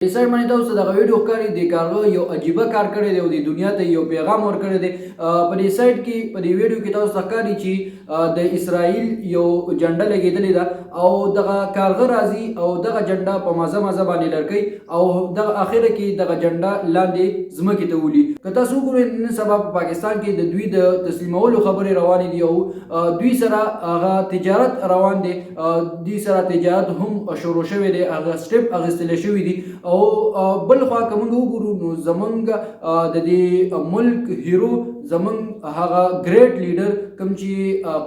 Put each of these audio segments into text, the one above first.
سر باندې تاسو دغه ویډیو ښکاري د کارغه یو عجیبه کار کړی دی او د دنیا ته یو پیغام ورکړی دی. په دې سایټ کې په دې ویډیو کې تاسو ته ښکاري چې د اسرائیل یو جنډه لګېدلې ده او دغه کارغه راځي او دغه جنډه په مازه مازه باندې لړکوي او دغه اخره کې دغه جنډه لاندې ځمکې ته ولي. که تاسو وګورئ نن سبا په پاکستان کې د دوی د تسلیمولو خبرې روانې دي او دوی سره هغه تجارت روان دی. دوی سره تجارت هم شروع شوی دی، هغه سټپ اخیستل شوي دي. او بل خوا که موږ وګورو نو زمونږ د دې ملک هیرو زمونږ هغه ګریټ لیډر کوم چې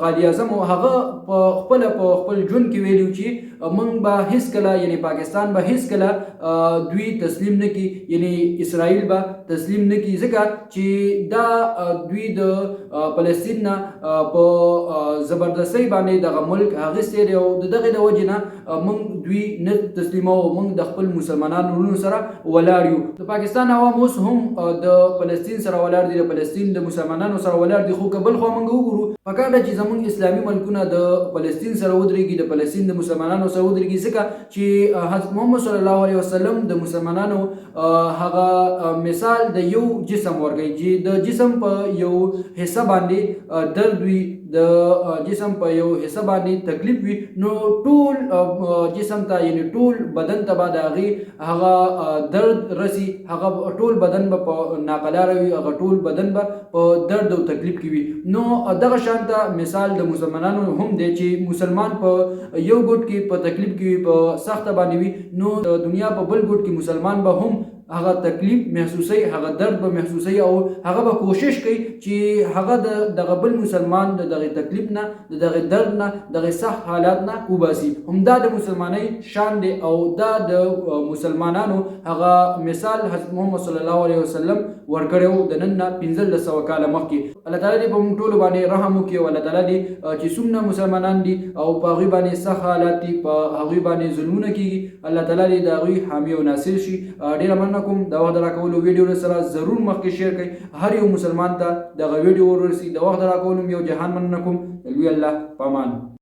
قائد اعظم هغه په خپل ژوند کې ویلو چې موږ به هیڅکله یعنی پاکستان به هیڅکله دوی تسلیم نه کی، یعنی اسرائیل به تسلیم نه کی، ځکه چې دا دوی د فلسطین نه په زبردستۍ باندې دغه ملک اخیستی دی او د دغې د وجې نه موږ دوی نه تسلیموو. موږ د خپل مسلمانانو ورونو سره ولاړ یو. د پاکستان عوام اوس هم د فلسطین سره ولاړ دي، د فلسطین د مسلمانانو سره ولاړ دي. خو که بل خوا موږ وګورو پکار ده چې زموږ اسلامي ملکونه د فلسطین سره ودرېږي، د فلسطین د مسلمانانو سره ودرېږي، ځکه چې حضرت محمد صلی الله علیه وسلم د مسلمانانو هغه مثال د یو جسم ورکوي چې د جسم په یو حصه باندې درد وي، د جسم په یو حصه باندې تکلیف وي، نو ټول جسم ته یعنی ټول بدن ته به د هغې هغه درد رسي، هغه ټول بدن به په ناقلاره وي، هغه ټول بدن به په درد او تکلیف کې وي. نو دغه شانته مثال د مسلمانانو هم دی چې مسلمان په یو ګوټ کې په تکلیف کې وي، په سخته باندې وي، نو د دنیا په بل ګوټ کې مسلمان به هم هغه تکلیف محسوسوي، هغه درد به محسوسوي او هغه به کوشش کوي چې هغه دغه بل مسلمان د دغه تکلیف نه، د دغه درد نه، دغه سخت حالات نه وباسي. همدا د مسلمانۍ شان دی او دا د مسلمانانو هغه مثال حضرت محمد صلی الله علیه وسلم ورکړی د نن نه 1500 کاله مخکې. الله تعالی دې په موږ ټولو باندې رحم وکړي او الله تعالی دې چې څومره مسلمانان دي او په هغوی باندې سخت حالات دي، په هغوی باندې ظلمونه کېږي، الله تعالی دې د هغوی حامي او ناصر شي. ډېره مننه کوم د وخت د راکولو ویډیو سره ضرور مخکې شیر کړئ، هر یو مسلمان ته دغه ویډیو ورسي. د وخت د راکولو یو جهان مننه کوم. لوی الله پامان.